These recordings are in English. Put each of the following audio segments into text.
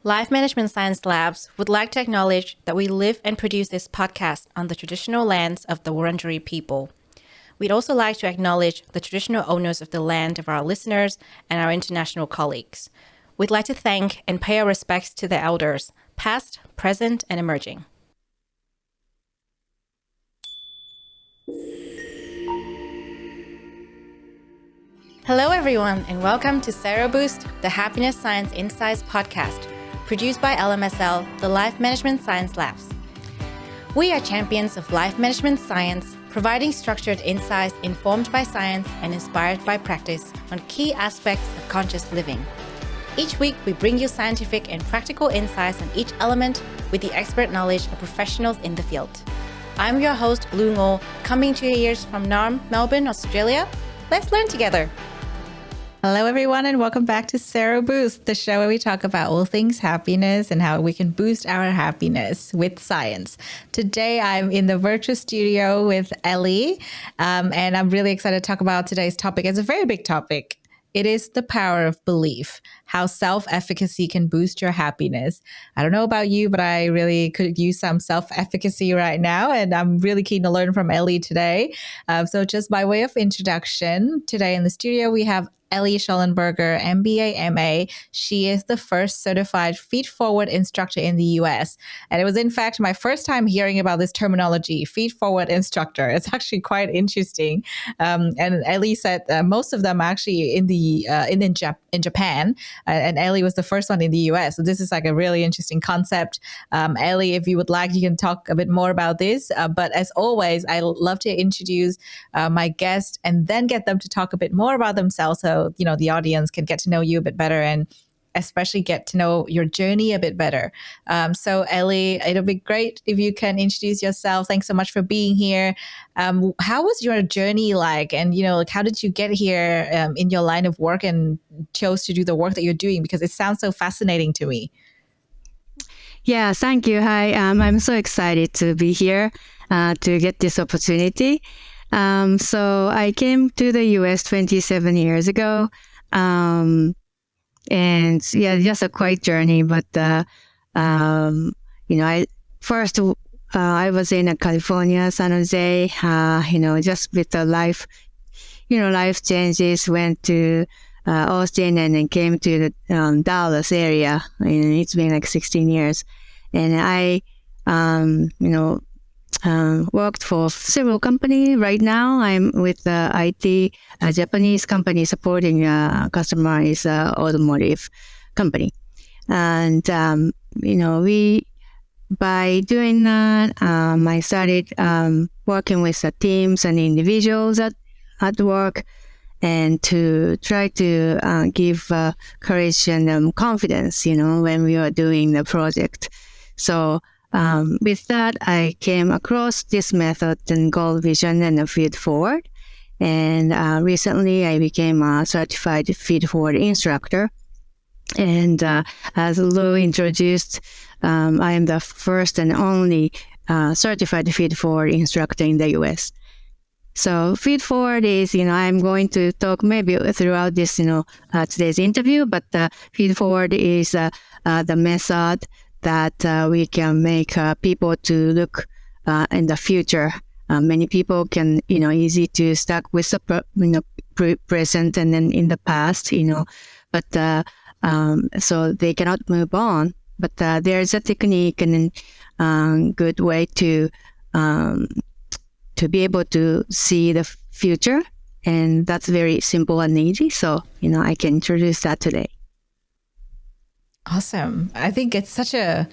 Life Management Science Labs would like to acknowledge that we live and produce this podcast on the traditional lands of the Wurundjeri people. We'd also like to acknowledge the traditional owners of the land of our listeners and our international colleagues. We'd like to thank and pay our respects to the elders, past, present, and emerging. Hello, everyone, and welcome to Sero Boost, the Happiness Science Insights podcast, produced by LMSL, the Life Management Science Labs. We are champions of life management science, providing structured insights informed by science and inspired by practice on key aspects of conscious living. Each week, we bring you scientific and practical insights on each element with the expert knowledge of professionals in the field. I'm your host, Lu Ngo, coming to your ears from Naarm, Melbourne, Australia. Let's learn together. Hello, everyone, and welcome back to Sero Boost, the show where we talk about all things happiness and how we can boost our happiness with science. Today, I'm in the virtual studio with Ellie, and I'm really excited to talk about today's topic. It's a very big topic. It is the power of belief, how self-efficacy can boost your happiness. I don't know about you, but I really could use some self-efficacy right now, and I'm really keen to learn from Ellie today. So just by way of introduction, today in the studio, we have Ellie Shollenberger, MBA, MA. She is the first certified feed-forward instructor in the US. And it was, in fact, my first time hearing about this terminology, feed-forward instructor. It's actually quite interesting. And Ellie said most of them are actually in Japan. And Ellie was the first one in the US. So this is like a really interesting concept. Ellie, if you would like, you can talk a bit more about this. But as always, I love to introduce my guest and then get them to talk a bit more about themselves. So, the audience can get to know you a bit better and especially get to know your journey a bit better. So Ellie, it'll be great if you can introduce yourself. Thanks so much for being here. How was your journey like? And, how did you get here in your line of work and chose to do the work that you're doing? Because it sounds so fascinating to me. Yeah, thank you. Hi, I'm so excited to be here to get this opportunity. So I came to the US 27 years ago. And yeah, just a quite journey. But, I was in California, San Jose, just with the life changes, went to Austin and then came to the Dallas area. And it's been like 16 years. And I, worked for several companies. Right now, I'm with the IT Japanese company supporting customer is automotive company. And, by doing that, I started working with the teams and individuals at work and to try to give courage and confidence, when we were doing the project. So, with that, I came across this method and goal vision and a feed forward. And recently, I became a certified feed forward instructor. And as Lu introduced, I am the first and only certified feed forward instructor in the US. So feed forward is, I'm going to talk maybe throughout this, today's interview, but feed forward is the method that we can make people to look in the future. Many people can, easy to stuck with the present and then in the past, but so they cannot move on. But there's a technique and good way to be able to see the future, and that's very simple and easy. So, I can introduce that today. Awesome. I think it's such a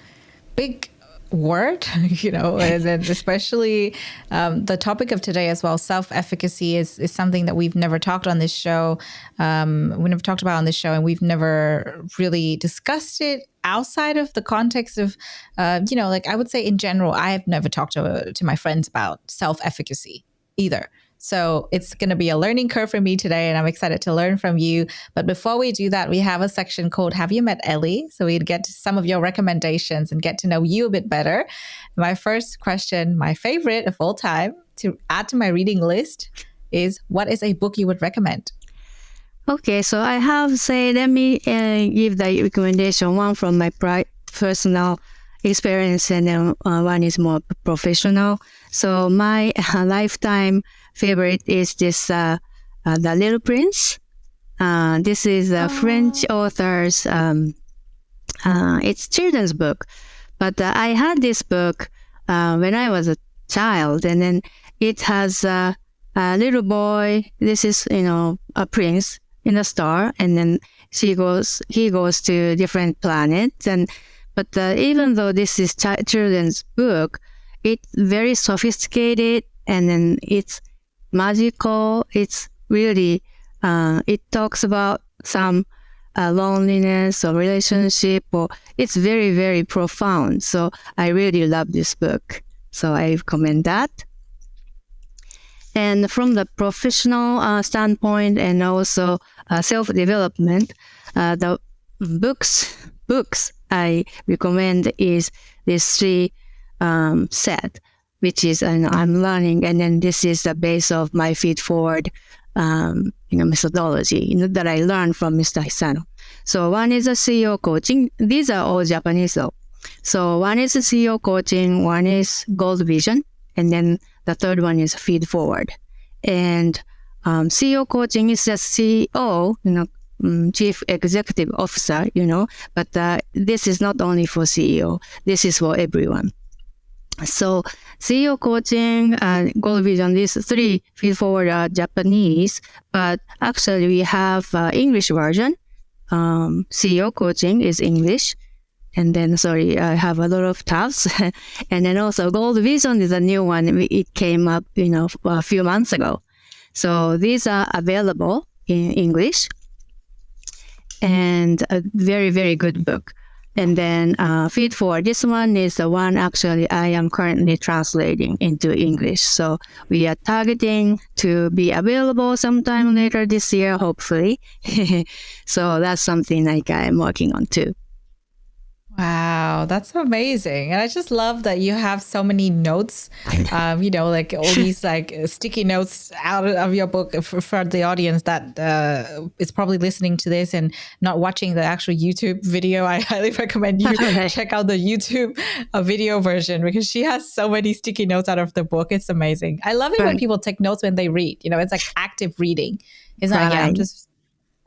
big word, and then especially the topic of today as well, self-efficacy is something that we've never talked on this show. We never talked about on this show, and we've never really discussed it outside of the context of, I would say in general, I have never talked to my friends about self-efficacy either. So it's going to be a learning curve for me today, and I'm excited to learn from you. But before we do that, we have a section called Have You Met Ellie? So we'd get to some of your recommendations and get to know you a bit better. My first question, my favorite of all time, to add to my reading list is, what is a book you would recommend? Okay, so I have say, let me give the recommendation, one from my personal experience, and then one is more professional. So my lifetime favorite is this, The Little Prince. This is a French author's, it's children's book. But I had this book when I was a child, and then it has a little boy. This is, a prince in a star, and then he goes to different planets. But even though this is children's book, it's very sophisticated, and then it's magical. It's really it talks about some loneliness or relationship, or it's very, very profound. So I really love this book. So I recommend that. And from the professional standpoint, and also self-development, the books I recommend is this 3 set, which is I'm learning, and then this is the base of my feed forward methodology that I learned from Mr. Hisano. So one is a CEO coaching. These are all Japanese though. So one is a CEO coaching, one is gold vision, and then the third one is feed forward. And CEO coaching is just CEO, Chief Executive Officer, but this is not only for CEO. This is for everyone. So CEO coaching, goal vision, these 3 feed forward are Japanese, but actually we have English version. CEO coaching is English. And then, I have a lot of tabs. And then also Gold Vision is a new one. It came up, a few months ago. So these are available in English, and a very, very good book. And then Feed Forward, this one is the one actually I am currently translating into English. So we are targeting to be available sometime later this year, hopefully. So that's something like I'm working on too. Wow, that's amazing. And I just love that you have so many notes, like all these like sticky notes out of your book for the audience that is probably listening to this and not watching the actual YouTube video. I highly recommend you check out the YouTube video version, because she has so many sticky notes out of the book. It's amazing. I love it when people take notes when they read. It's like active reading. It's not,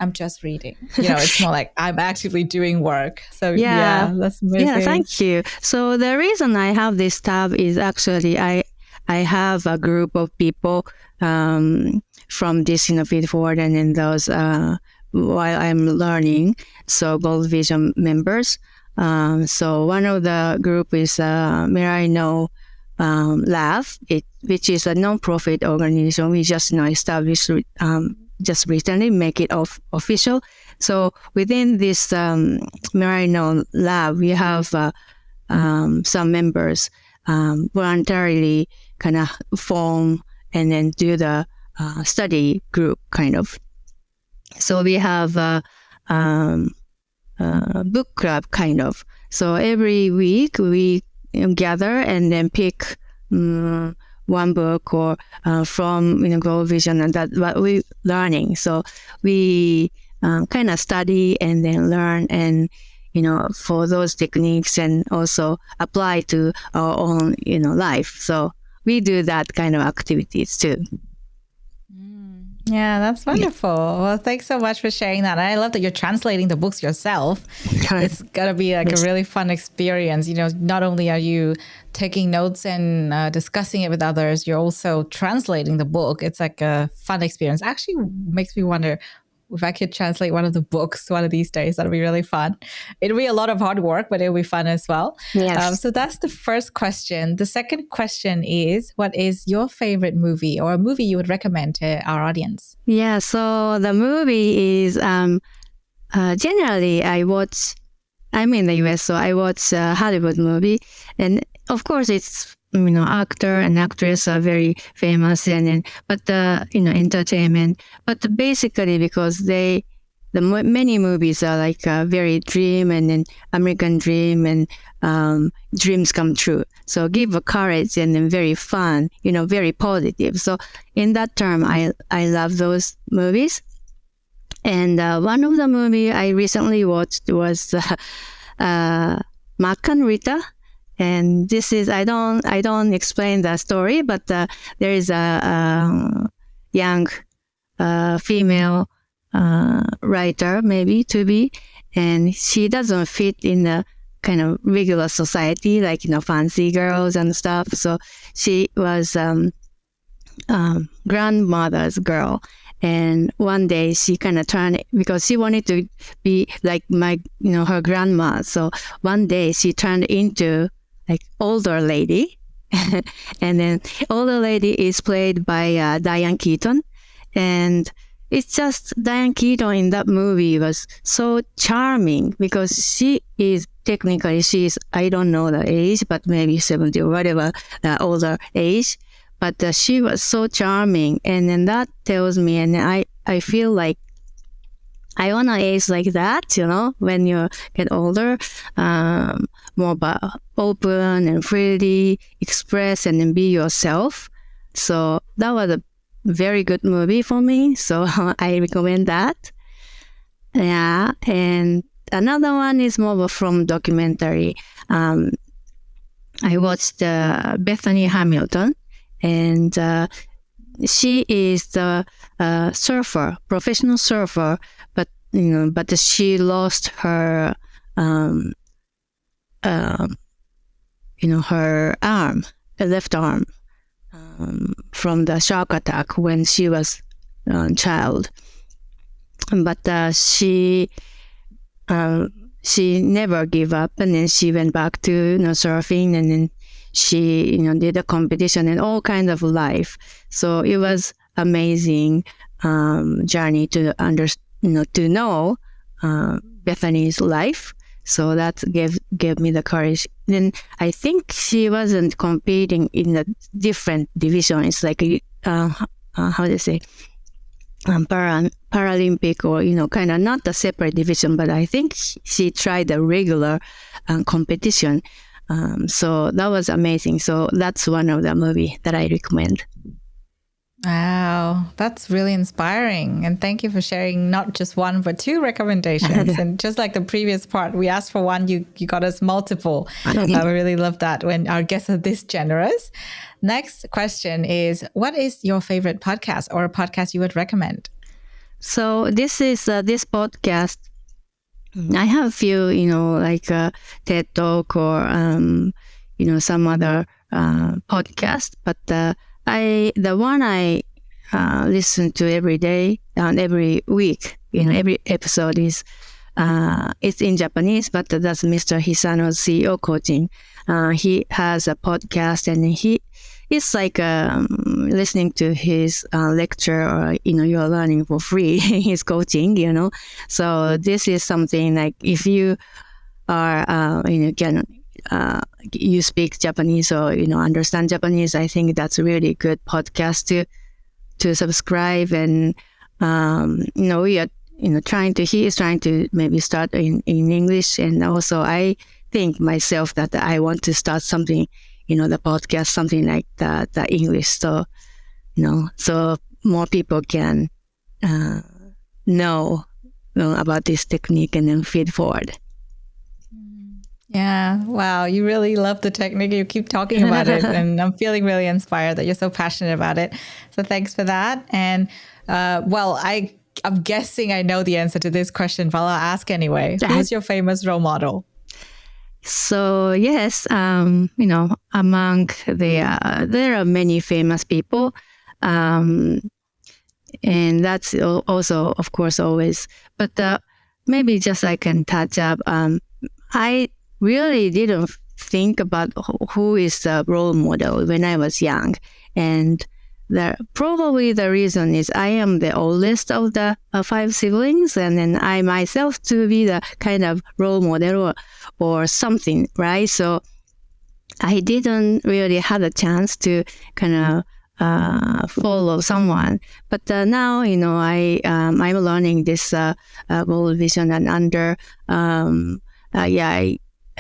I'm just reading. It's more like I'm actively doing work. So yeah, that's amazing. Yeah, thank you. So the reason I have this tab is actually I have a group of people from this feed forward, and in those while I'm learning. So Gold Vision members. So one of the group is Mirai no Lab, which is a non-profit organization. We just established just recently, make it official. So within this Merino Lab, we have some members voluntarily kind of form and then do the study group kind of. So we have a book club kind of. So every week we gather and then pick one book or from Gold Vision, and that's what we're learning. So we kind of study and then learn, and for those techniques, and also apply to our own life. So we do that kind of activities too. Yeah, that's wonderful. Well, thanks so much for sharing that. And I love that you're translating the books yourself. It's going to be like a really fun experience. Not only are you taking notes and discussing it with others, you're also translating the book. It's like a fun experience. Actually makes me wonder if I could translate one of the books one of these days. That'll be really fun. It'll be a lot of hard work, but it'll be fun as well. Yes. So that's the first question. The second question is, what is your favorite movie, or a movie you would recommend to our audience? Yeah, so the movie is generally I'm in the US, so I watch a Hollywood movie, and of course it's actor and actress are very famous, but entertainment. But basically, because many movies are like a very dream, and then American dream, and dreams come true. So give a courage, and then very fun, very positive. So in that term, I love those movies. And one of the movie I recently watched was Mac and Rita. And this is I don't explain the story, but there is a young female writer, maybe to be, and she doesn't fit in the kind of regular society, like fancy girls and stuff. So she was grandmother's girl, and one day she kind of turned, because she wanted to be like her grandma. So one day she turned into like older lady, and then older lady is played by Diane Keaton, and it's just Diane Keaton in that movie was so charming, because she is I don't know the age, but maybe 70 or whatever, older age. But she was so charming. And then that tells me, and I feel like I want to age like that, when you get older, more open and freely express and then be yourself. So that was a very good movie for me. So I recommend that. Yeah. And another one is more from documentary. I watched Bethany Hamilton, and she is the surfer, professional surfer, but she lost her her arm, her left arm, from the shark attack when she was a child. But she never gave up, and then she went back to surfing, and then she did a competition and all kinds of life. So it was amazing journey to know Bethany's life. So that gave me the courage. Then I think she wasn't competing in a different division. It's like how do you say, Paralympic, or kind of not a separate division, but I think she tried a regular competition. So that was amazing. So that's one of the movie that I recommend. Wow, that's really inspiring. And thank you for sharing not just one, but two recommendations. And just like the previous part, we asked for one, you got us multiple. I really love that when our guests are this generous. Next question is, what is your favorite podcast or a podcast you would recommend? So this is this podcast. I have a few, like TED Talk or, some other podcast, but the one I listen to every day and every week, every episode is, it's in Japanese, but that's Mr. Hisano's CEO coaching. He has a podcast, and it's like listening to his lecture, or you're learning for free his coaching. So this is something like, if you are you speak Japanese or understand Japanese, I think that's a really good podcast to subscribe. And we are he is trying to maybe start in English, and also I think myself that I want to start something, the podcast, something like the English, so so more people can know about this technique and then feed forward. Yeah. Wow. You really love the technique. You keep talking about it, and I'm feeling really inspired that you're so passionate about it. So thanks for that. And I'm guessing I know the answer to this question, but I'll ask anyway. Who's your famous role model? So yes, among there are many famous people, and that's also, of course, always. But maybe just I can touch up. I really didn't think about who is the role model when I was young, and probably the reason is I am the oldest of the 5 siblings, and then I myself to be the kind of role model or something, right? So I didn't really have a chance to kind of follow someone. But now, I'm learning this goal vision and under.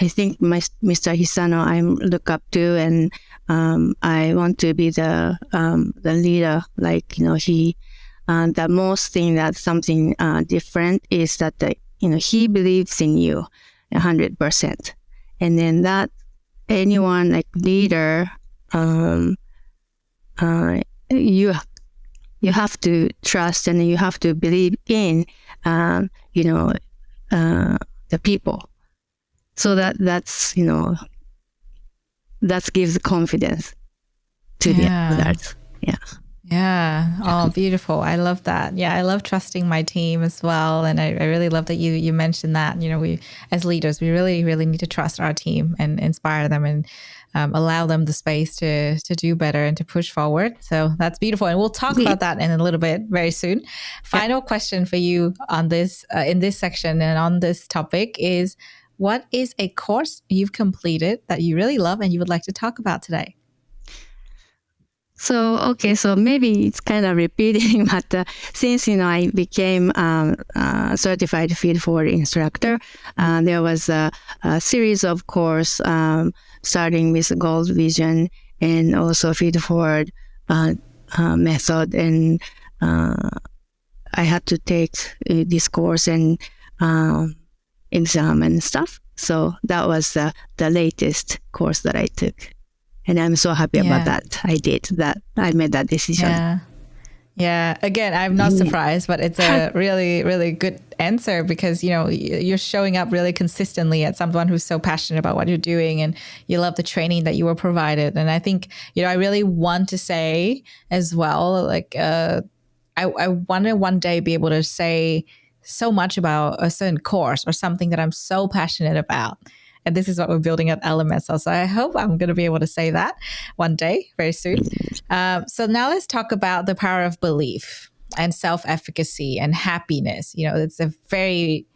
I think Mr. Hisano I look up to, and I want to be the leader, like he the most thing that something different is that he believes in you 100%, and then that anyone like leader, you have to trust and you have to believe in the people, so that's that gives confidence to the others. Yeah. Oh, beautiful. I love that. Yeah. I love trusting my team as well. And I really love that you mentioned that, we, as leaders, we really, really need to trust our team and inspire them and allow them the space to do better and to push forward. So that's beautiful. And we'll talk about that in a little bit very soon. Final question for you on this, in this section and on this topic is, what is a course you've completed that you really love and you would like to talk about today? So maybe it's kind of repeating, but since I became a certified feed-forward instructor, there was a series of course starting with Gold Vision and also feed-forward method, and I had to take this course and exam and stuff. So that was the latest course that I took. And I'm so happy about that. I made that decision. Yeah. Again, I'm not surprised, but it's a really, really good answer because, you're showing up really consistently as someone who's so passionate about what you're doing and you love the training that you were provided. And I think, I really want to say as well, like, I want to one day be able to say so much about a certain course or something that I'm so passionate about. And this is what we're building at LMSL. So I hope I'm going to be able to say that one day, very soon. So now let's talk about the power of belief and self-efficacy and happiness. It's a very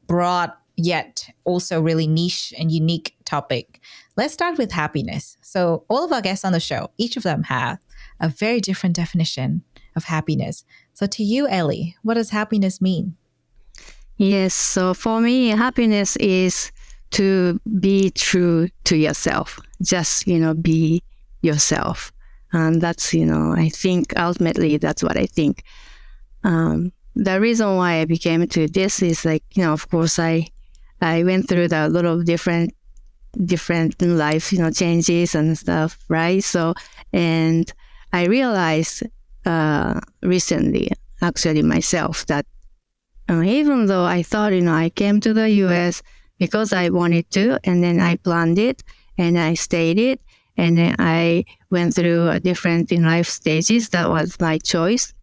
broad yet also really niche and unique topic. Let's start with happiness. So all of our guests on the show, each of them have a very different definition of happiness. So to you, Ellie, what does happiness mean? Yes. So for me, happiness is to be true to yourself. Just, be yourself. And that's, I think ultimately that's what I think. The reason why I became to this is like, of course I went through a lot of different life, changes and stuff, right? So, and I realized recently, actually myself, that even though I thought, I came to the US because I wanted to, and then I planned it, and I stayed it, and then I went through different life stages. That was my choice.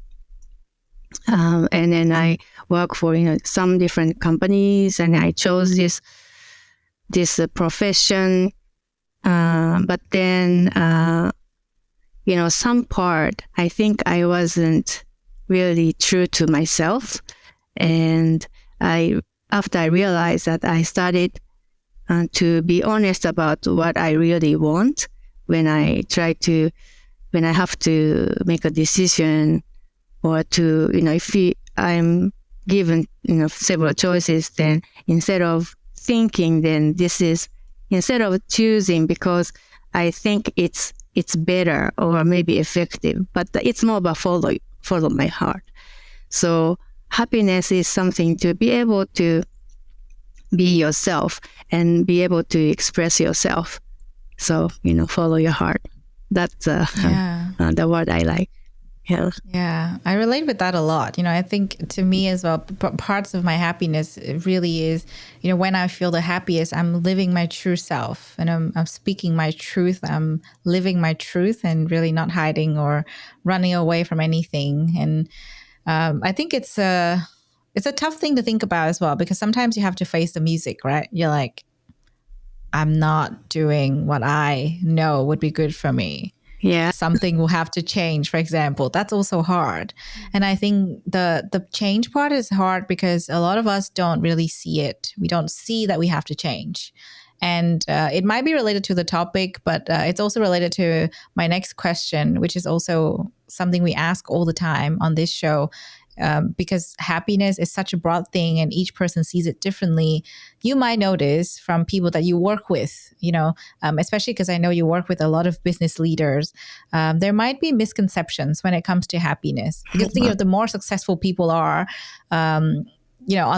And then I worked for some different companies, and I chose this profession. But then some part I think I wasn't really true to myself, and after I realized that, I started to be honest about what I really want when I have to make a decision, or to, if I'm given, several choices, then instead of thinking, then instead of choosing because I think it's better or maybe effective, but it's more about follow my heart. So happiness is something to be able to be yourself and be able to express yourself. So, follow your heart. That's the word I like. Yeah, I relate with that a lot. I think to me as well, parts of my happiness really is, when I feel the happiest, I'm living my true self and I'm speaking my truth. I'm living my truth and really not hiding or running away from anything. And I think it's a tough thing to think about as well, because sometimes you have to face the music, right? You're like, I'm not doing what I know would be good for me. Yeah. Something will have to change, for example. That's also hard. And I think the change part is hard because a lot of us don't really see it. We don't see that we have to change. And it might be related to the topic, but it's also related to my next question, which is also something we ask all the time on this show, because happiness is such a broad thing and each person sees it differently. You might notice from people that you work with, especially because I know you work with a lot of business leaders, there might be misconceptions when it comes to happiness. Because the more successful people are, on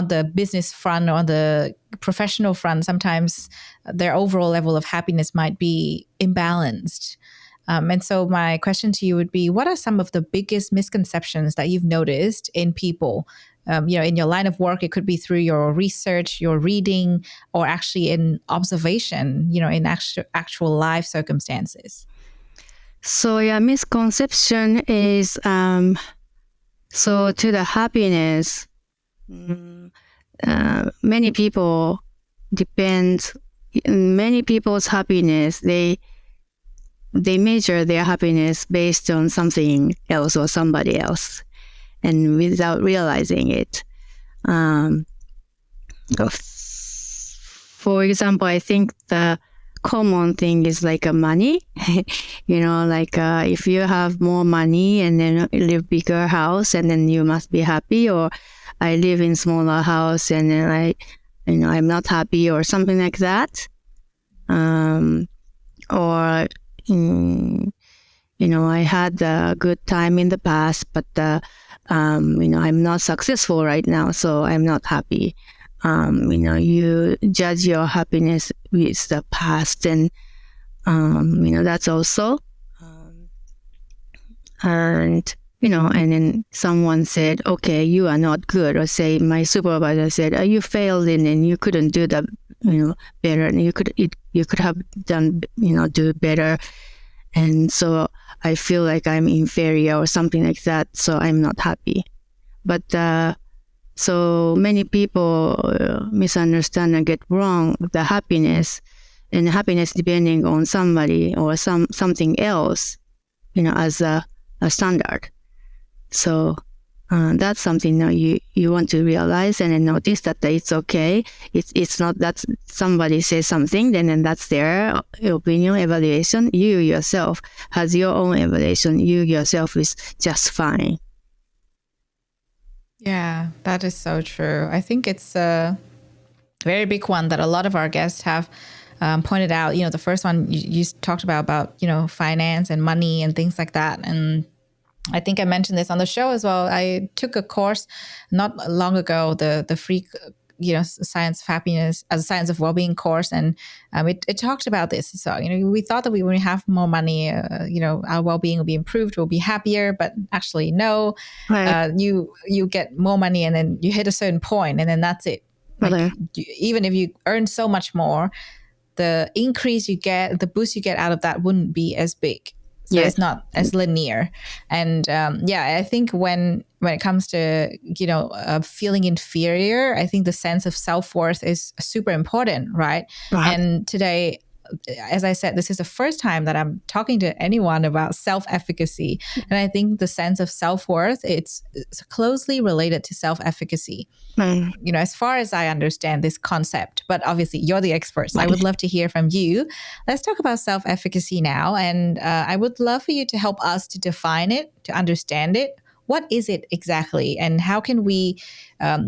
the business front or on the professional front, sometimes their overall level of happiness might be imbalanced. And so my question to you would be, what are some of the biggest misconceptions that you've noticed in people? In your line of work, it could be through your research, your reading, or actually in observation, in actual life circumstances. So yeah, misconception is so to the happiness. Many people's happiness, they measure their happiness based on something else or somebody else, and without realizing it. For example, I think the common thing is like money. If you have more money and then you live bigger house, and then you must be happy. Or I live in smaller house and then I'm not happy, or something like that. I had a good time in the past, but I'm not successful right now, so I'm not happy. You judge your happiness with the past, and that's also. And then someone said, "Okay, you are not good," or say my supervisor said, "Oh, you failed and you couldn't do that, better, and you could have done, do better." And so I feel like I'm inferior or something like that, so I'm not happy. But so many people misunderstand and get wrong the happiness, and happiness depending on somebody or something else, as a standard. So that's something that you want to realize and then notice that it's okay. It's not that somebody says something, then that's their opinion, evaluation. You yourself has your own evaluation. You yourself is just fine. Yeah, that is so true. I think it's a very big one that a lot of our guests have pointed out. The first one you talked about finance and money and things like that. And I think I mentioned this on the show as well. I took a course not long ago, the free, Science of Happiness, as a Science of Wellbeing course, and it talked about this. So we thought that when we have more money, our well-being will be improved, we'll be happier, but actually no. Right. You get more money and then you hit a certain point, and then that's it. Like, even if you earn so much more, the increase you get, the boost you get out of that wouldn't be as big. So it's not as linear. And I think when it comes to, feeling inferior, I think the sense of self-worth is super important, right? And today, as I said, this is the first time that I'm talking to anyone about self-efficacy. And I think the sense of self-worth, it's closely related to self-efficacy. As far as I understand this concept, but obviously you're the expert, so I would love to hear from you. Let's talk about self-efficacy now. And I would love for you to help us to define it, to understand it. What is it exactly? And how can we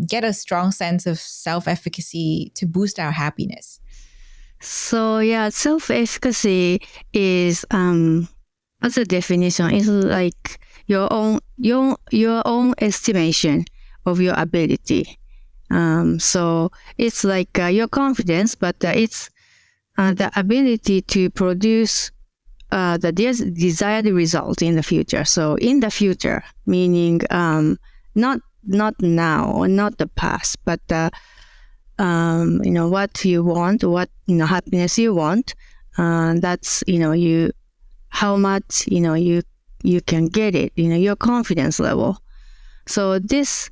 get a strong sense of self-efficacy to boost our happiness? So self-efficacy is, as a definition, is like your own estimation of your ability. So it's like your confidence, but it's the ability to produce the desired result in the future. So in the future, meaning not now or not the past, but what you want, what happiness you want. That's you how much you can get it. Your confidence level. So this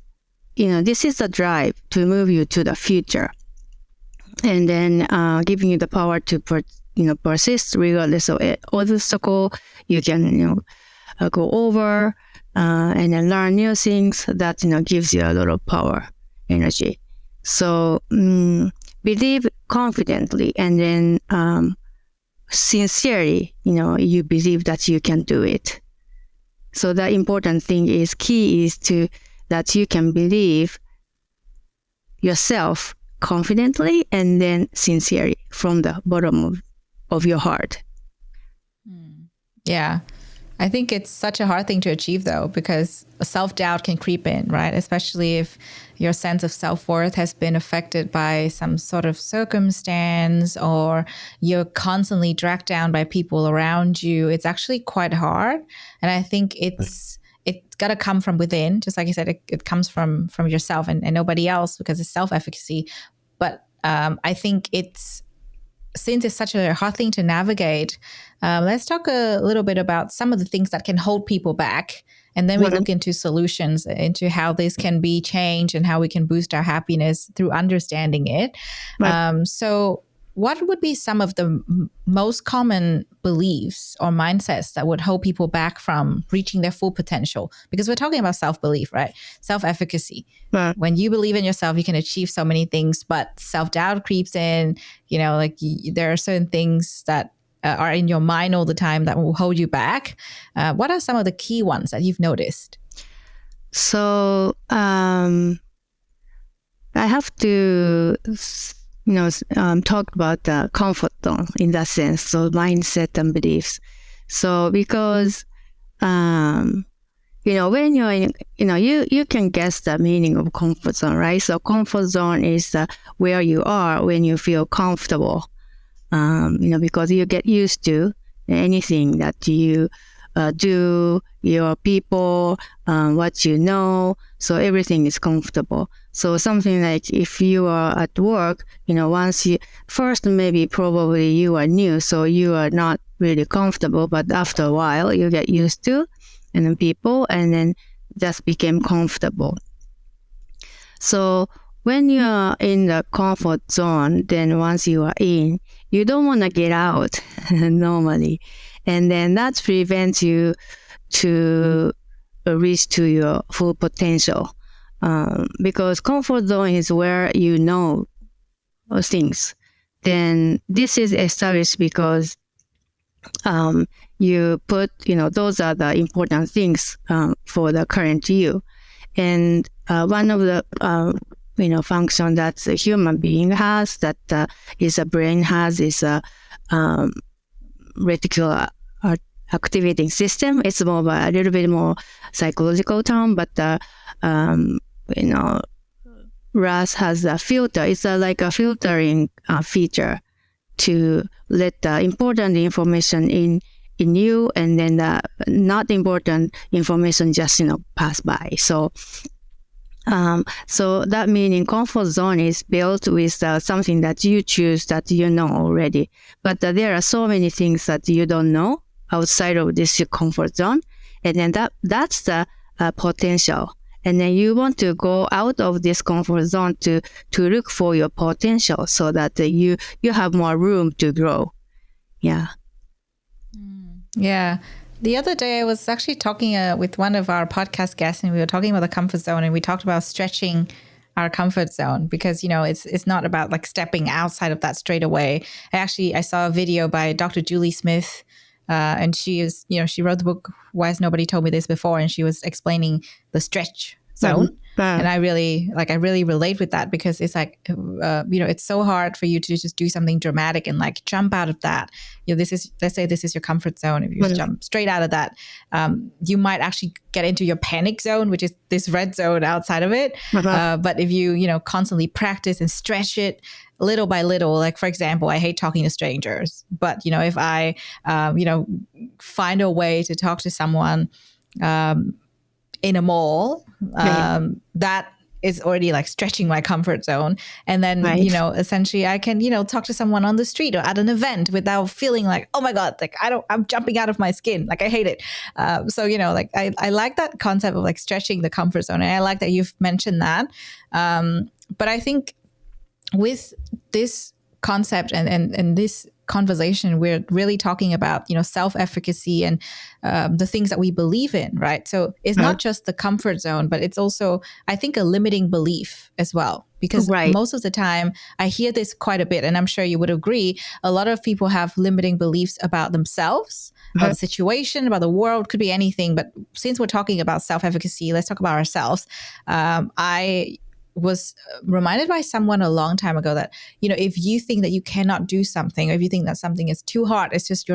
is the drive to move you to the future, and then giving you the power to persist regardless of obstacle. You can go over and then learn new things. That gives you a lot of power, energy. So believe confidently, and then sincerely, you believe that you can do it. So the important thing is, key is to that you can believe yourself confidently and then sincerely from the bottom of your heart. Yeah. I think it's such a hard thing to achieve, though, because self-doubt can creep in, right? Especially if your sense of self-worth has been affected by some sort of circumstance, or you're constantly dragged down by people around you. It's actually quite hard. And I think it's got to come from within. Just like you said, it comes from yourself and nobody else, because it's self-efficacy. But I think since it's such a hard thing to navigate, let's talk a little bit about some of the things that can hold people back. And then we look into solutions, into how this can be changed and how we can boost our happiness through understanding it. So what would be some of the most common beliefs or mindsets that would hold people back from reaching their full potential? Because we're talking about self-belief, right? Self-efficacy. When you believe in yourself, you can achieve so many things, but self-doubt creeps in. There are certain things that are in your mind all the time that will hold you back. What are some of the key ones that you've noticed? So I have to talk about the comfort zone in that sense, so mindset and beliefs. So because when you're in, you can guess the meaning of comfort zone, right? So comfort zone is where you are when you feel comfortable, because you get used to anything that you do, your people, what you know, so everything is comfortable. So something like if you are at work, once first maybe probably you are new, so you are not really comfortable, but after a while you get used to, and then people, and then just became comfortable. So when you are in the comfort zone, then once you are in, you don't want to get out normally. And then that prevents you to reach to your full potential. Because comfort zone is where you know things. Then this is established because you put, those are the important things for the current you. And one of the function that a human being has, that is a brain has, is a reticular activating system. It's more of a little bit more psychological term, but RAS has a filter. It's like a filtering feature to let the important information in you, and then the not important information just pass by. So that meaning comfort zone is built with something that you choose that you know already. But there are so many things that you don't know outside of this comfort zone, and then that's the potential. And then you want to go out of this comfort zone to look for your potential, so that you have more room to grow. Yeah. Yeah. The other day I was actually talking with one of our podcast guests, and we were talking about the comfort zone, and we talked about stretching our comfort zone, because, it's not about like stepping outside of that straight away. I saw a video by Dr. Julie Smith, and she is, she wrote the book, Why Has Nobody Told Me This Before? And she was explaining the stretch zone. And I really relate with that, because it's like, it's so hard for you to just do something dramatic and like jump out of that. Let's say this is your comfort zone. If you just jump straight out of that, you might actually get into your panic zone, which is this red zone outside of it. But if you, constantly practice and stretch it little by little, like, for example, I hate talking to strangers, but, if I, find a way to talk to someone, in a mall, that is already like stretching my comfort zone. And then, essentially I can, talk to someone on the street or at an event without feeling like, oh my God, like I'm jumping out of my skin. Like I hate it. So, I like that concept of like stretching the comfort zone. And I like that you've mentioned that. But I think with this concept and this conversation, we're really talking about, self-efficacy and the things that we believe in, right? So it's not just the comfort zone, but it's also, I think, a limiting belief as well. Because Right. most of the time I hear this quite a bit, and I'm sure you would agree, a lot of people have limiting beliefs about themselves, about the situation, about the world, could be anything. But since we're talking about self-efficacy, let's talk about ourselves. I was reminded by someone a long time ago that, if you think that you cannot do something, or if you think that something is too hard, it's just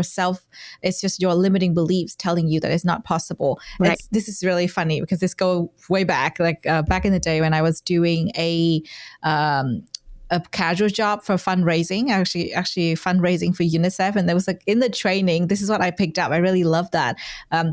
it's just your limiting beliefs telling you that it's not possible. Right. This is really funny because this go way back, like back in the day when I was doing a casual job for fundraising, actually fundraising for UNICEF. And there was in the training, this is what I picked up. I really love that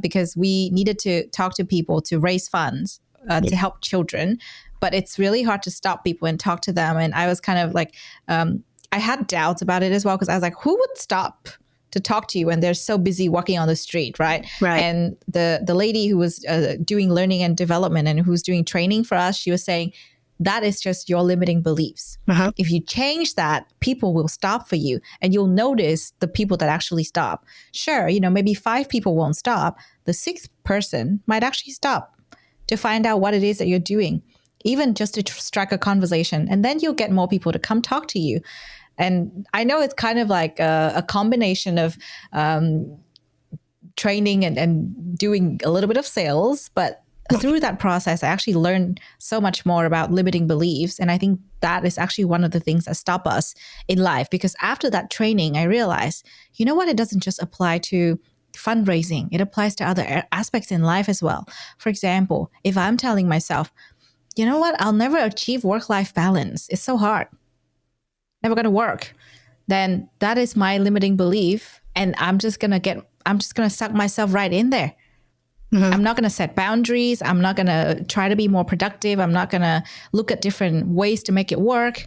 because we needed to talk to people to raise funds to help children. But it's really hard to stop people and talk to them. And I was kind of like, I had doubts about it as well, because I was like, who would stop to talk to you when they're so busy walking on the street, right? Right. And the lady who was doing learning and development and who's doing training for us, she was saying, that is just your limiting beliefs. If you change that, people will stop for you, and you'll notice the people that actually stop. Sure, maybe 5 people won't stop. The 6th person might actually stop to find out what it is that you're doing, even just to strike a conversation. And then you'll get more people to come talk to you. And I know it's kind of like a combination of training and doing a little bit of sales, but through that process, I actually learned so much more about limiting beliefs. And I think that is actually one of the things that stop us in life. Because after that training, I realized, it doesn't just apply to fundraising. It applies to other aspects in life as well. For example, if I'm telling myself, you know what, I'll never achieve work-life balance, it's so hard, never going to work, then that is my limiting belief. And I'm just going to suck myself right in there. I'm not going to set boundaries. I'm not going to try to be more productive. I'm not going to look at different ways to make it work.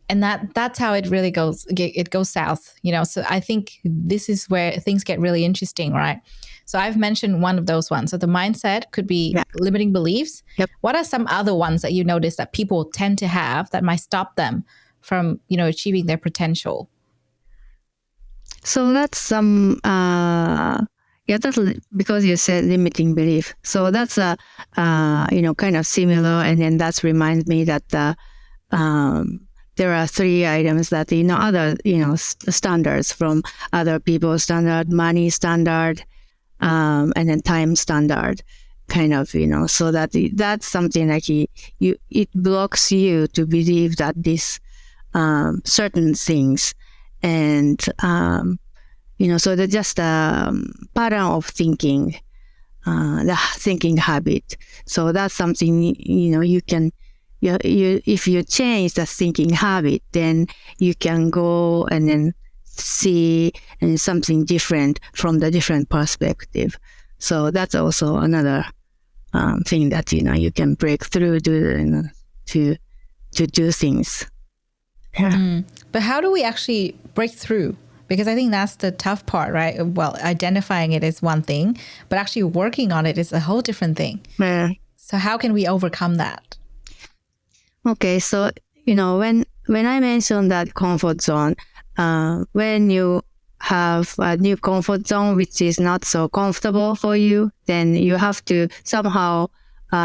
And that's how it really goes. It goes south, So I think this is where things get really interesting, right? So I've mentioned one of those ones. So the mindset could be limiting beliefs. What are some other ones that you notice that people tend to have that might stop them from, achieving their potential? So that's some, that's because you said limiting belief. So that's kind of similar. And then that reminds me that there are 3 items that, other, standards from other people's standard, money standard, and then time standard, kind of, so that's something like it blocks you to believe that this certain things. And, so they're just a pattern of thinking, the thinking habit. So that's something, you can, if you change the thinking habit, then you can go and then see something different from the different perspective. So that's also another thing that, you can break through to do things. But how do we actually break through? Because I think that's the tough part, right? Well, identifying it is one thing, but actually working on it is a whole different thing. So how can we overcome that? Okay, so, when I mentioned that comfort zone, when you have a new comfort zone which is not so comfortable for you, then you have to somehow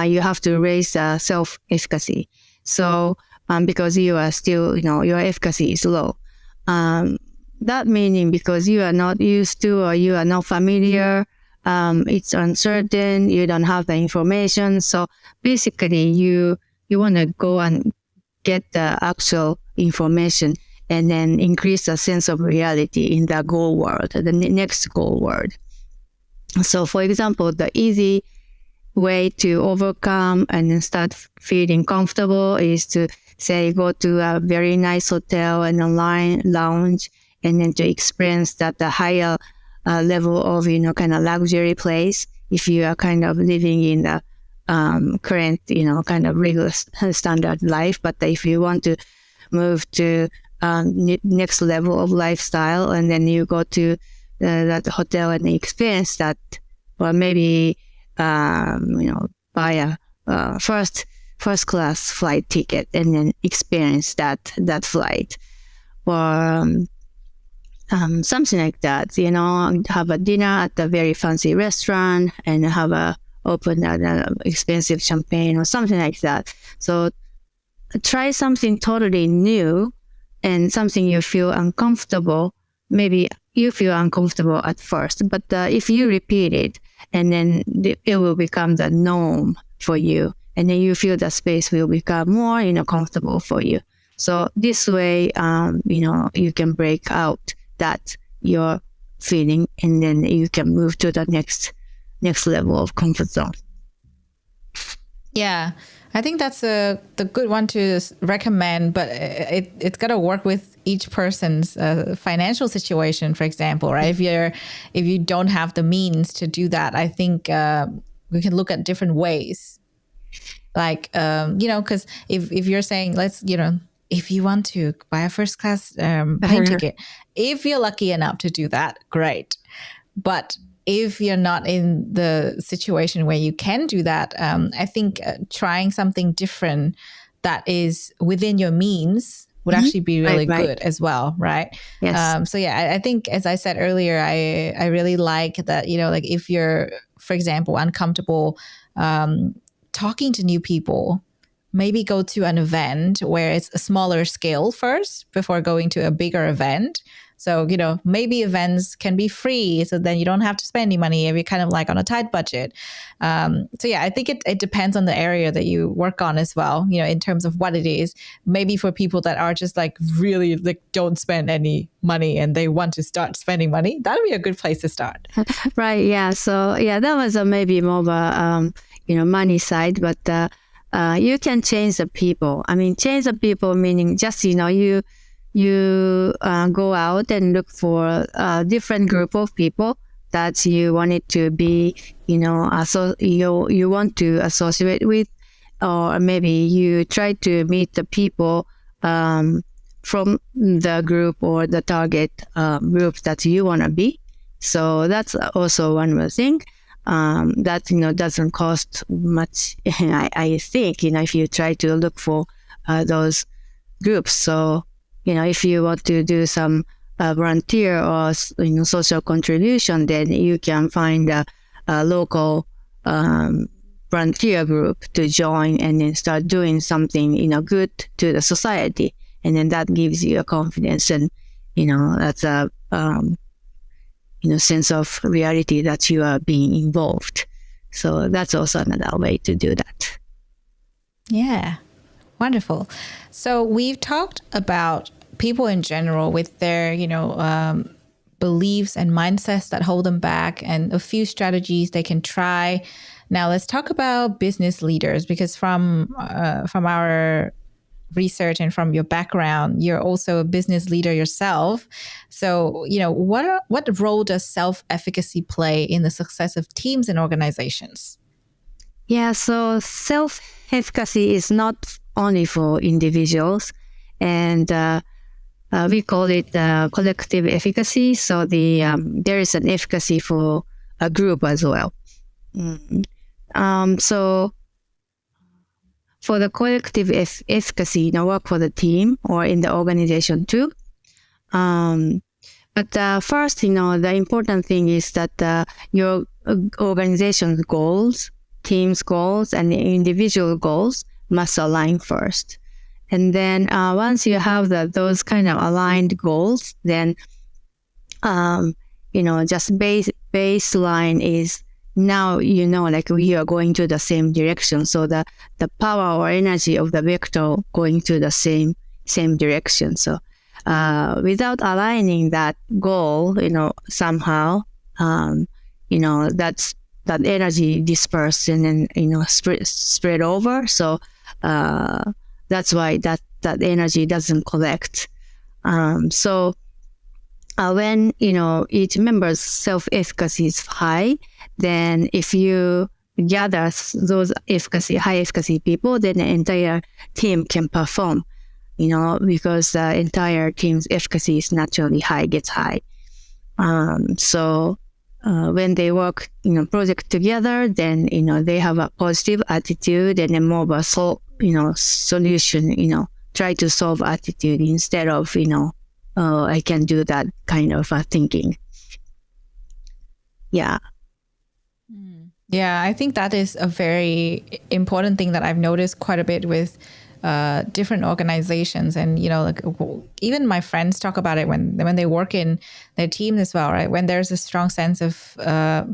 you have to raise self-efficacy. So because you are still, your efficacy is low. That meaning because you are not used to or you are not familiar, it's uncertain, you don't have the information. So basically you want to go and get the actual information and then increase the sense of reality in the goal world, the next goal world. So for example, the easy way to overcome and then start feeling comfortable is to say go to a very nice hotel and online lounge and then to experience that the higher level of, kind of luxury place if you are kind of living in the current, kind of regular standard life. But if you want to move to next level of lifestyle and then you go to that hotel and experience that, or maybe, buy a first class flight ticket and then experience that flight, or something like that, have a dinner at a very fancy restaurant and have open an expensive champagne or something like that. So try something totally new and something you feel uncomfortable, maybe you feel uncomfortable at first, but if you repeat it, and then it will become the norm for you, and then you feel the space will become more, comfortable for you. So this way, you can break out that you're feeling, and then you can move to the next level of comfort zone. Yeah, I think that's the good one to recommend, but it's got to work with each person's financial situation, for example, right? If you don't have the means to do that, I think we can look at different ways. Like, because if you're saying, if you want to buy a first class plane ticket, if you're lucky enough to do that, great. But if you're not in the situation where you can do that, I think trying something different that is within your means would actually be really good as well, right? Yes. So yeah, I think, as I said earlier, I really like that, like if you're, for example, uncomfortable talking to new people, maybe go to an event where it's a smaller scale first before going to a bigger event. So, maybe events can be free. So then you don't have to spend any money if you're kind of like on a tight budget. So yeah, I think it depends on the area that you work on as well, in terms of what it is. Maybe for people that are just like really like don't spend any money and they want to start spending money, that'd be a good place to start. Right. Yeah. So yeah, that was maybe more of a, money side, but you can change the people. I mean, change the people meaning just, you go out and look for a different group of people that you want it to be, so you want to associate with, or maybe you try to meet the people from the group or the target group that you want to be. So that's also one more thing that doesn't cost much. I think if you try to look for those groups. So if you want to do some volunteer or social contribution, then you can find a local volunteer group to join and then start doing something good to the society, and then that gives you a confidence, and that's a sense of reality that you are being involved. So that's also another way to do that. Yeah. Wonderful. So we've talked about people in general with their, beliefs and mindsets that hold them back, and a few strategies they can try. Now let's talk about business leaders, because from our research and from your background, you're also a business leader yourself. So, what role does self-efficacy play in the success of teams and organizations? Yeah, so self-efficacy is not only for individuals, and we call it collective efficacy. So there is an efficacy for a group as well. So for the collective efficacy, work for the team or in the organization too. But first, the important thing is that your organization's goals, team's goals, and the individual goals must align first. And then once you have those kind of aligned goals, then, just baseline is now, like we are going to the same direction. So the power or energy of the vector going to the same direction. So without aligning that goal, somehow, that energy dispersed and then, spread over. So that's why that energy doesn't collect. So when, each member's self-efficacy is high, then if you gather those high efficacy people, then the entire team can perform, because the entire team's efficacy is naturally gets high. So when they work, project together, then, they have a positive attitude and a more of a solution, try to solve attitude instead of, I can do that kind of thinking. Yeah. Yeah, I think that is a very important thing that I've noticed quite a bit with different organizations, and like even my friends talk about it when they work in their team as well, right? When there's a strong sense of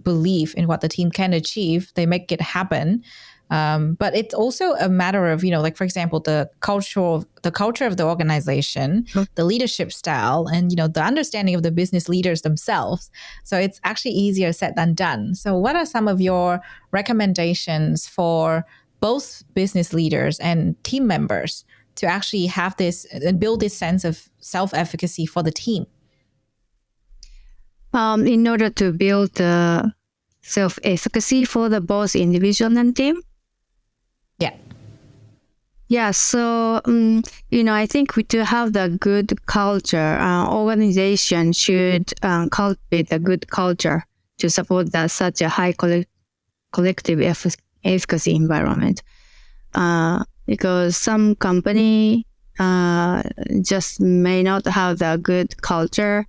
belief in what the team can achieve, they make it happen. But it's also a matter of, like, for example, the culture of the organization, the leadership style, and, the understanding of the business leaders themselves. So it's actually easier said than done. So what are some of your recommendations for both business leaders and team members to actually have this and build this sense of self-efficacy for the team? In order to build the self-efficacy for the both individual and team? Yeah, so, I think to have the good culture, organization should cultivate a good culture to support such a high collective efficacy environment. Because some company just may not have the good culture.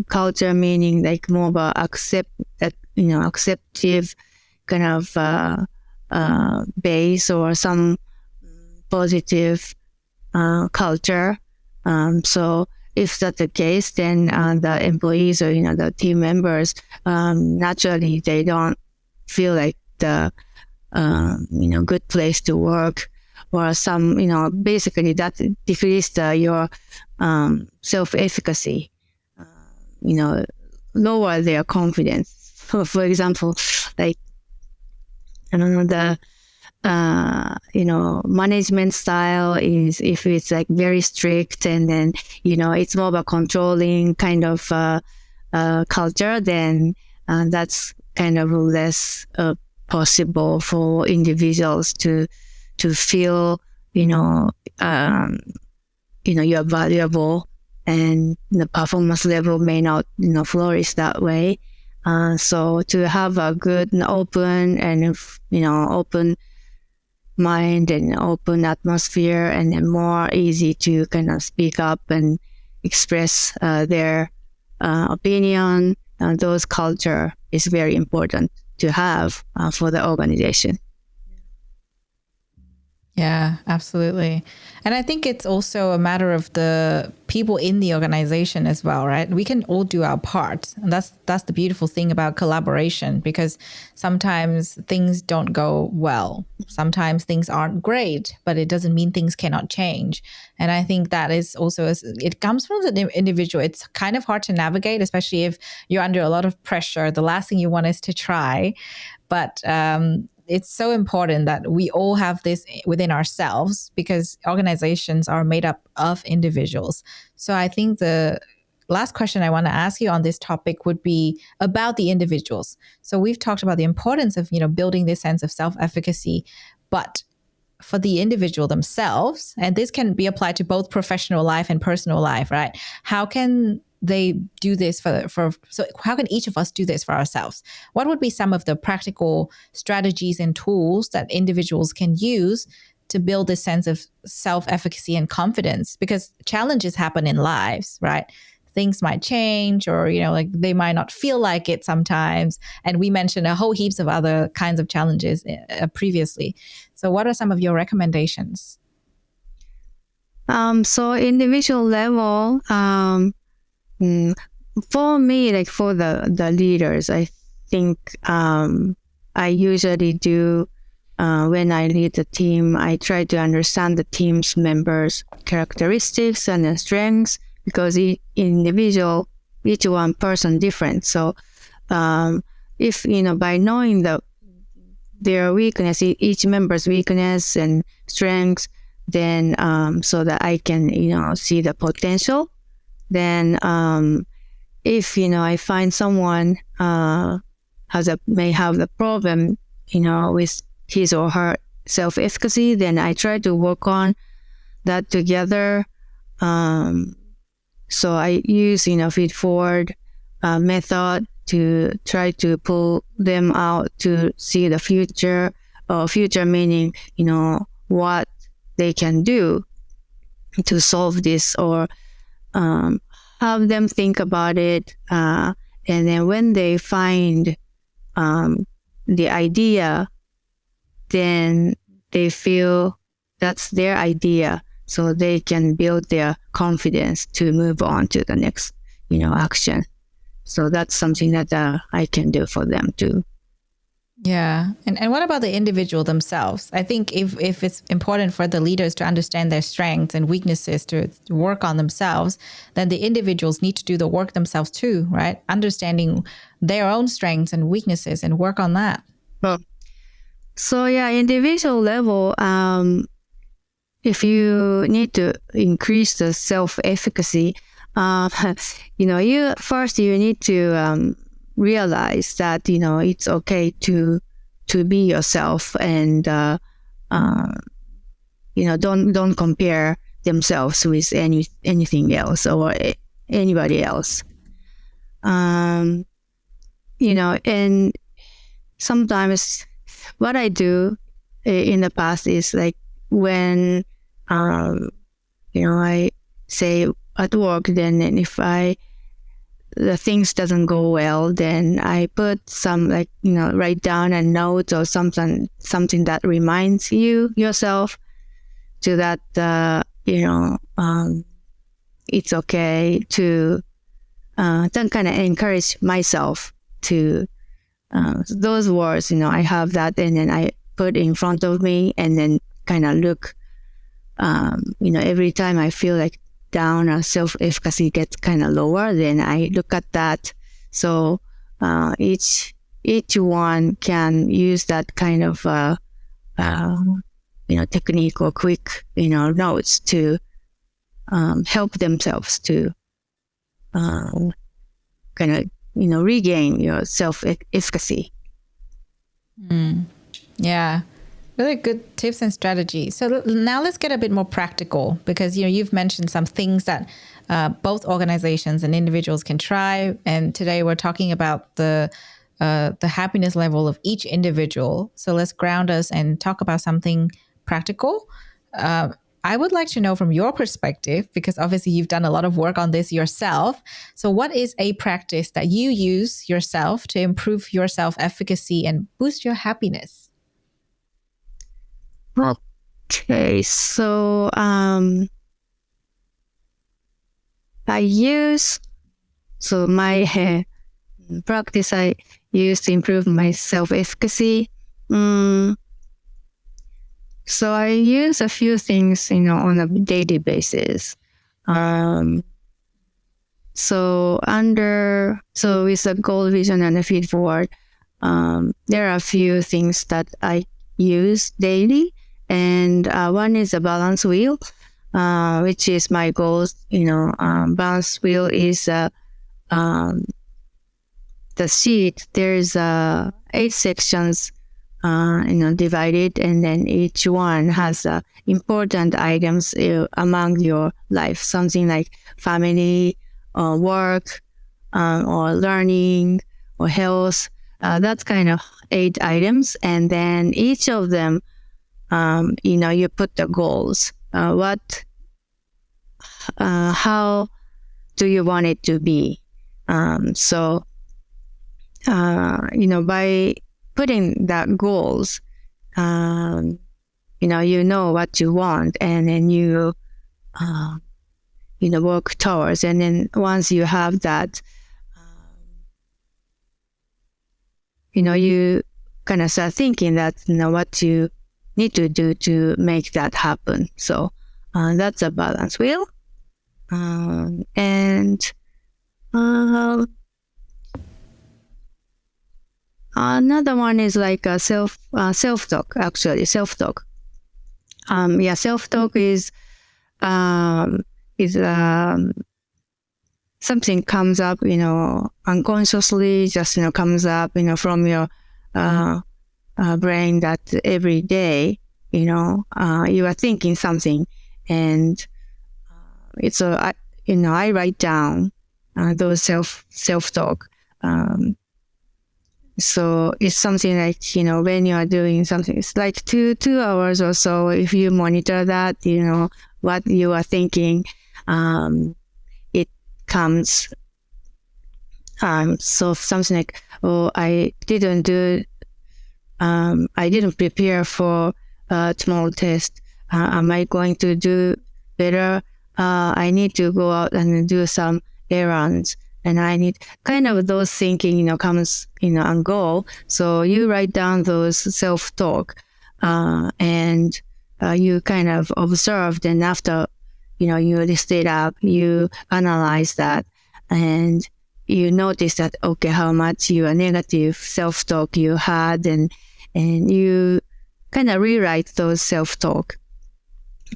Culture meaning like more of a acceptive kind of base or some positive culture. So if that's the case, then the employees or the team members naturally they don't feel like the good place to work, or some basically that decrease your self-efficacy. Lower their confidence. So, for example, like I don't know the management style is if it's like very strict, and then it's more of a controlling kind of culture, then that's kind of less possible for individuals to feel you're valuable, and the performance level may not flourish that way. So to have a good and open and open mind and open atmosphere, and then more easy to kind of speak up and express their opinion, those culture is very important to have for the organization. Yeah, absolutely. And I think it's also a matter of the people in the organization as well, right? We can all do our part. And that's the beautiful thing about collaboration, because sometimes things don't go well. Sometimes things aren't great, but it doesn't mean things cannot change. And I think that is also, it comes from the individual. It's kind of hard to navigate, especially if you're under a lot of pressure. The last thing you want is to try. But it's so important that we all have this within ourselves, because organizations are made up of individuals. So I think the last question I want to ask you on this topic would be about the individuals. So we've talked about the importance of, building this sense of self-efficacy, but for the individual themselves, and this can be applied to both professional life and personal life, right? How can they do this so how can each of us do this for ourselves? What would be some of the practical strategies and tools that individuals can use to build this sense of self-efficacy and confidence? Because challenges happen in lives, right? Things might change, or, like they might not feel like it sometimes. And we mentioned a whole heaps of other kinds of challenges previously. So what are some of your recommendations? So individual level, for me, like for the leaders, I think I usually do when I lead the team, I try to understand the team's members' characteristics and their strengths, because each one person different. So if by knowing their weakness, each member's weakness and strengths, then so that I can see the potential. Then if I find someone may have the problem with his or her self-efficacy, then I try to work on that together. So I use feed forward method to try to pull them out to see the future. Future meaning what they can do to solve this, or have them think about it, and then when they find the idea, then they feel that's their idea, so they can build their confidence to move on to the next, action. So that's something that I can do for them too. Yeah. And what about the individual themselves? I think if it's important for the leaders to understand their strengths and weaknesses to work on themselves, then the individuals need to do the work themselves too, right? Understanding their own strengths and weaknesses and work on that. Well, so yeah, individual level, if you need to increase the self-efficacy, you need to realize that it's okay to be yourself, and don't compare themselves with anything else or anybody else. And sometimes what I do in the past is like when I say at work, then if the things doesn't go well, then I put some write down a note or something that reminds yourself to that it's okay to then kind of encourage myself to those words. I have that, and then I put in front of me, and then kind of look. Every time I feel like down or self-efficacy gets kind of lower, then I look at that. So each one can use that kind of technique or quick notes to help themselves to kind of regain your self-efficacy. Yeah. Really good tips and strategies. So now let's get a bit more practical, because you've mentioned some things that both organizations and individuals can try. And today we're talking about the happiness level of each individual. So let's ground us and talk about something practical. I would like to know from your perspective, because obviously you've done a lot of work on this yourself. So what is a practice that you use yourself to improve your self-efficacy and boost your happiness? Okay, so my practice I use to improve my self-efficacy. So I use a few things, on a daily basis. So with a goal, vision, and a feed forward, there are a few things that I use daily. And one is a balance wheel, which is my goals. Balance wheel is the sheet. There's 8 sections, divided, and then each one has important items among your life, something like family, or work, or learning, or health. That's kind of 8 items, and then each of them, you put the goals. How do you want it to be? By putting that goals, what you want, and then you work towards. And then once you have that, you kind of start thinking that what you need to do to make that happen. So that's a balance wheel. And another one is like a self-talk, actually. Self-talk. Self-talk is something comes up, unconsciously, just, comes up, from your brain, that every day, you are thinking something, and it's I write down those self-talk. So it's something like, when you are doing something, it's like two hours or so. If you monitor that, what you are thinking, it comes. So something like, I didn't prepare for a tomorrow test. Am I going to do better? I need to go out and do some errands, and I need kind of those thinking, comes, and go. So you write down those self-talk, and you kind of observed, and after, you list it up, you analyze that, and you notice that, okay, how much your negative self-talk you had, and you kind of rewrite those self-talk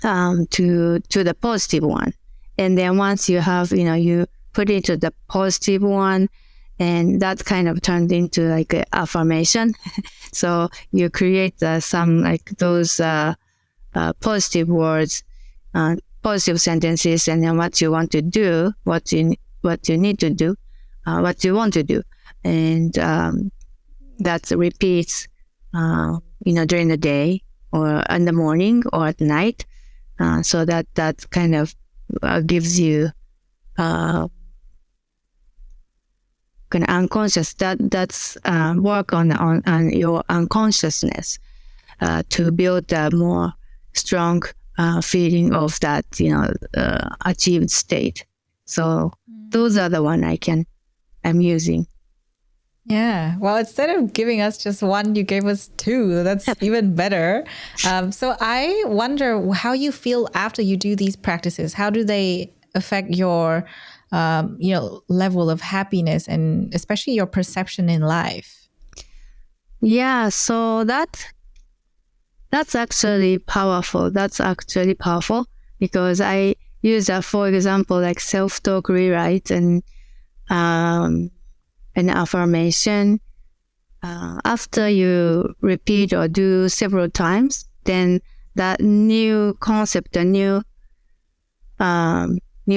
to the positive one. And then once you have, you put it to the positive one, and that kind of turned into like an affirmation. So you create some like those positive words, positive sentences, and then what you want to do, what you need to do, what you want to do, and that repeats, during the day or in the morning or at night. So that kind of gives you kind of unconscious. That's work on your unconsciousness to build a more strong feeling of that achieved state. So those are the one I'm using. Yeah. Well, instead of giving us just one, you gave us two. That's even better. So I wonder how you feel after you do these practices. How do they affect your, level of happiness and especially your perception in life? Yeah. So that's actually powerful. Because I use for example, like self-talk rewrite and an affirmation. After you repeat or do several times, then that new concept, a new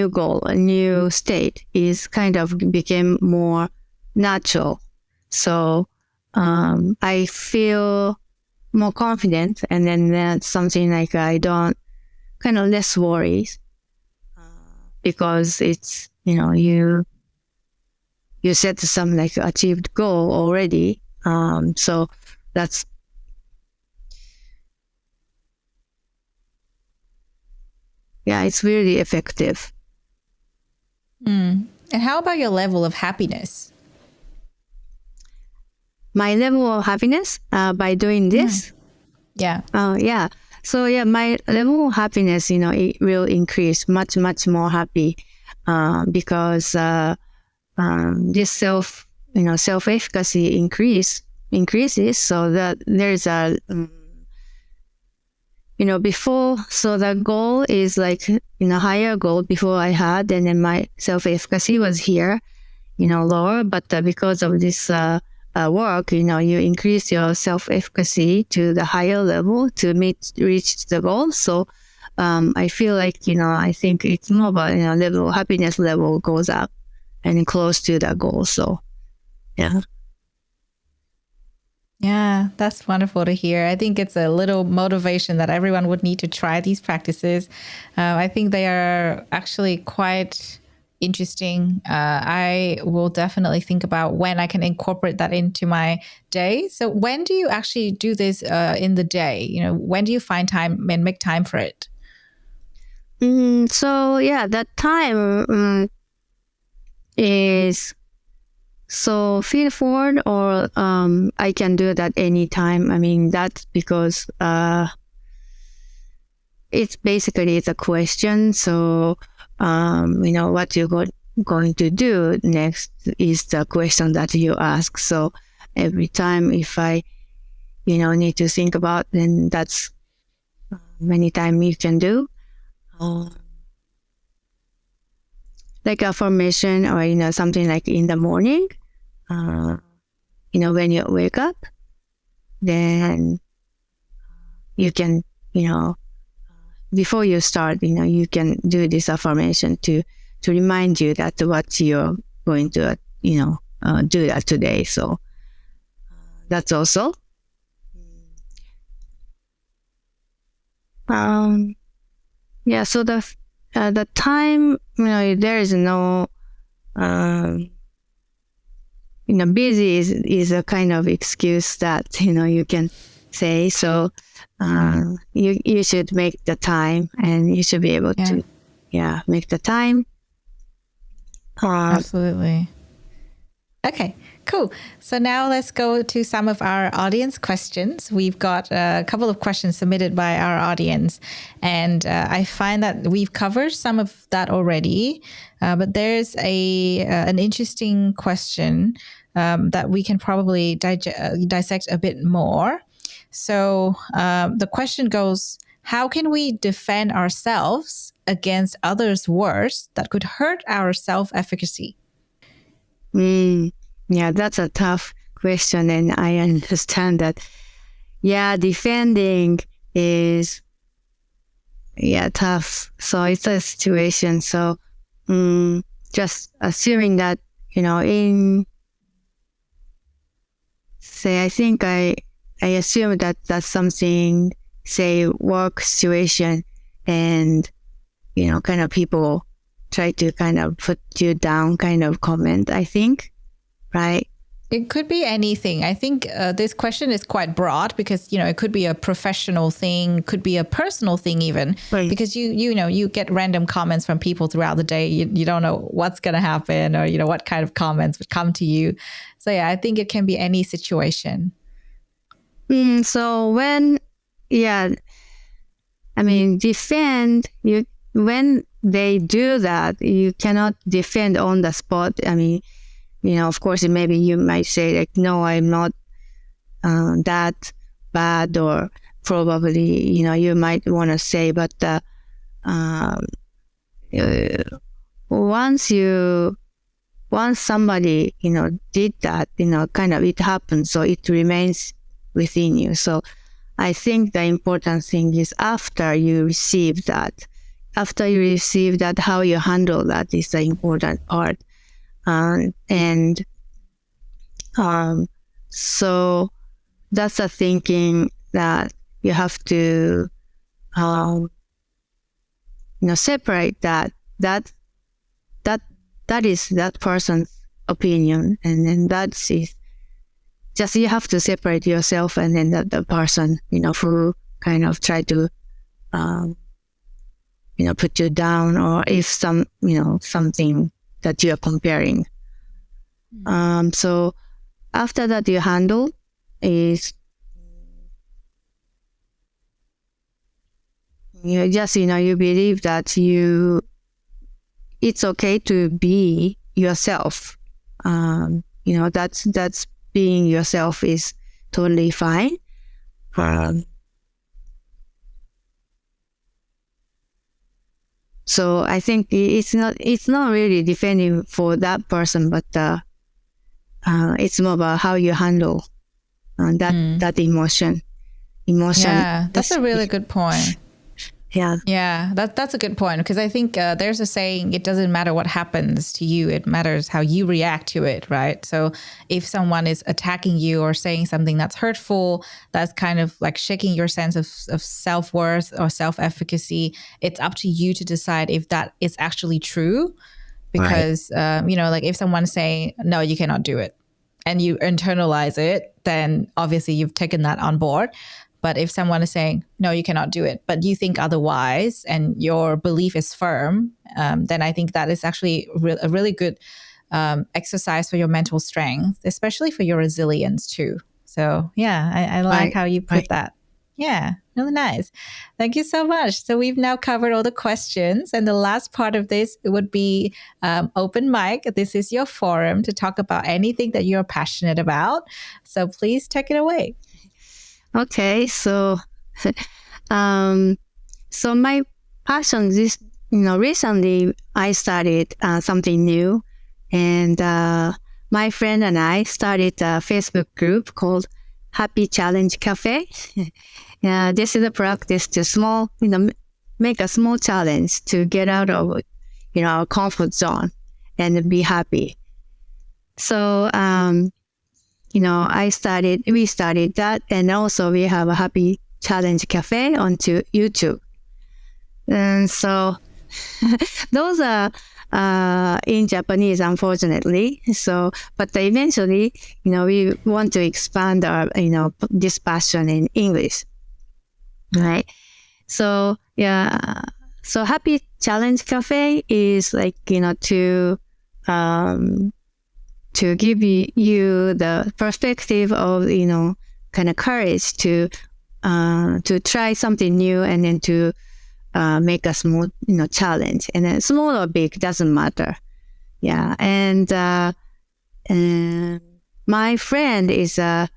goal, a new state is kind of became more natural. So I feel more confident, and then that's something like I don't kind of less worries because it's you set some like achieved goal already. So that's it's really effective. And how about your level of happiness? My level of happiness by doing this? Yeah. Yeah. So my level of happiness, it will increase much, much more happy because this self-efficacy increases, so that there's a before, so the goal is like higher goal before I had, and then my self-efficacy was here lower, but because of this work, you increase your self-efficacy to the higher level to reach the goal. So I feel like I think it's more about level, happiness level goes up and close to that goal. So yeah, that's wonderful to hear. I think it's a little motivation that everyone would need to try these practices. I think they are actually quite interesting. I will definitely think about when I can incorporate that into my day. So when do you actually do this in the day? When do you find time and make time for it? So that time is, so feel forward, or I can do that anytime. I mean, that's because it's a question. So what you're going to do next is the question that you ask. So every time if I need to think about, then that's many time you can do. Like affirmation, or something like in the morning, when you wake up, then you can before you start, you can do this affirmation to remind you that what you're going to do that today. So that's also so the time, there is no busy is a kind of excuse that you can say. So you should make the time, and you should be able to make the time. Absolutely. Okay, cool. So now let's go to some of our audience questions. We've got a couple of questions submitted by our audience, and I find that we've covered some of that already. But there's an interesting question that we can probably dissect a bit more. So the question goes, how can we defend ourselves against others' words that could hurt our self-efficacy? Yeah, that's a tough question, and I understand that. Yeah, defending is tough. So it's a situation. So just assuming that, I think I assume that that's something, say, work situation, and kind of people try to kind of put you down kind of comment, I think, right? It could be anything. I think this question is quite broad because, it could be a professional thing, could be a personal thing even, Right. because you get random comments from people throughout the day. You don't know what's going to happen or, what kind of comments would come to you. So yeah, I think it can be any situation. So defend, when they do that, you cannot defend on the spot. I mean, of course, maybe you might say like, no, I'm not that bad, or probably, you might want to say, but once somebody, did that, kind of it happens, so it remains within you. So I think the important thing is after you receive that, how you handle that is the important part. So that's the thinking that you have to, separate that is that person's opinion, and then that's it. Just you have to separate yourself and then the person, who kind of try to, put you down, or if something that you are comparing. So after that, you handle is just, you believe that it's okay to be yourself. That's being yourself is totally fine. So I think it's not really defending for that person, but it's more about how you handle that emotion. Yeah, that's a really good point. Yeah, that's a good point, because I think there's a saying, it doesn't matter what happens to you, it matters how you react to it, right? So if someone is attacking you or saying something that's hurtful, that's kind of like shaking your sense of self-worth or self-efficacy, it's up to you to decide if that is actually true. Because, like if someone's saying, no, you cannot do it, and you internalize it, then obviously you've taken that on board. But if someone is saying, no, you cannot do it, but you think otherwise and your belief is firm, then I think that is actually a really good exercise for your mental strength, especially for your resilience too. So yeah, I like how you put that. Yeah, really nice. Thank you so much. So we've now covered all the questions, and the last part of this would be open mic. This is your forum to talk about anything that you're passionate about. So please take it away. Okay, so so my passion is, recently I started something new, and my friend and I started a Facebook group called Happy Challenge Cafe. This is a practice to make a small challenge to get out of, our comfort zone and be happy. So, we started that, and also we have a Happy Challenge Cafe onto YouTube. And so those are in Japanese, unfortunately. So, but eventually, we want to expand our, this passion in English, right? So, yeah. So Happy Challenge Cafe is like, to give you the perspective of, kind of courage to try something new and then to make a small, challenge. And then small or big, doesn't matter. Yeah. And my friend is Kiko,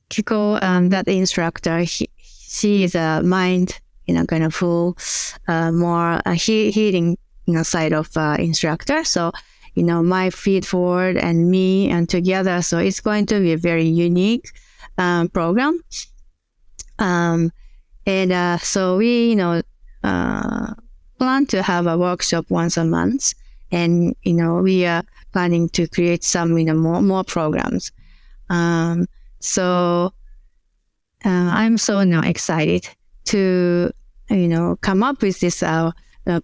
Kiko, that instructor, she is a mind, kind of full, more healing, side of instructor. So, my feed forward and me and together. So it's going to be a very unique program. So we, plan to have a workshop once a month, and we are planning to create some more programs. So I'm so excited to come up with this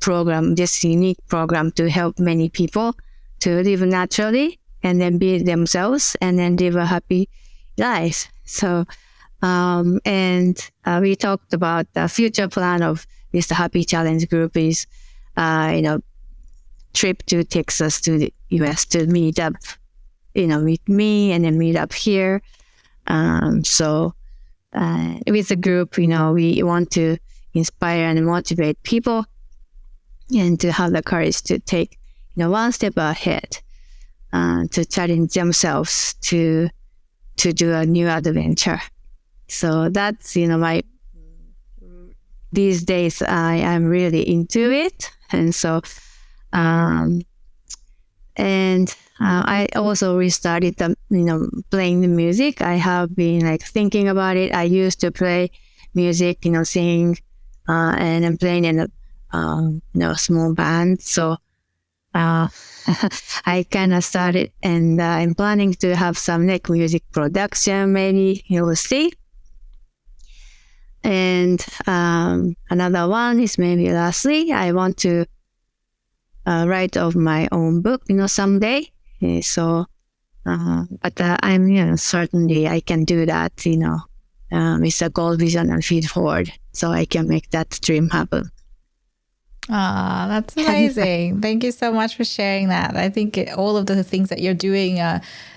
program, this unique program to help many people to live naturally and then be themselves and then live a happy life. So we talked about the future plan of this Happy Challenge group is trip to Texas to the US to meet up, with me and then meet up here. So with the group, we want to inspire and motivate people and to have the courage to take, one step ahead, to challenge themselves to do a new adventure. So that's, these days I am really into it. And so, I also restarted playing the music. I have been thinking about it. I used to play music, sing, and I'm playing in a small band. So I kind of started, and I'm planning to have some music production. Maybe we'll see. And another one is maybe lastly, I want to write of my own book, someday. So, but I'm, certainly I can do that, with a goal, vision, and feed forward, so I can make that dream happen. Ah, that's amazing. Thank you so much for sharing that. I think all of the things that you're doing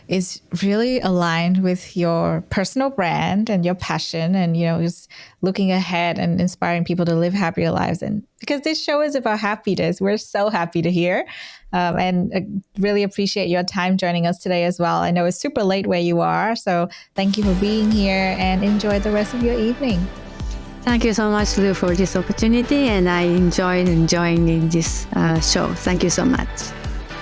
is really aligned with your personal brand and your passion, and just looking ahead and inspiring people to live happier lives. And because this show is about happiness, we're so happy to hear, and really appreciate your time joining us today as well. I know it's super late where you are, so thank you for being here, and enjoy the rest of your evening. Thank you so much, Lu, for this opportunity, and I enjoyed joining this show. Thank you so much.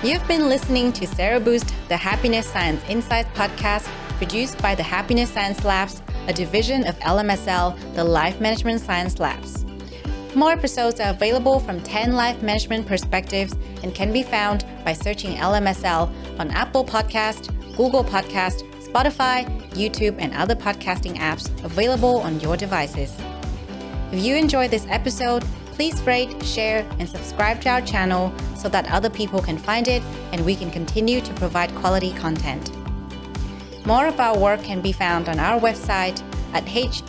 You've been listening to Sero Boost, the Happiness Science Insights podcast, produced by the Happiness Science Labs, a division of LMSL, the Life Management Science Labs. More episodes are available from 10 life management perspectives and can be found by searching LMSL on Apple Podcast, Google Podcast, Spotify, YouTube, and other podcasting apps available on your devices. If you enjoyed this episode, please rate, share, and subscribe to our channel so that other people can find it and we can continue to provide quality content. More of our work can be found on our website at ha.lmsl.net,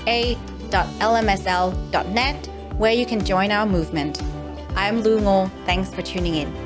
where you can join our movement. I'm Lu Ngo. Thanks for tuning in.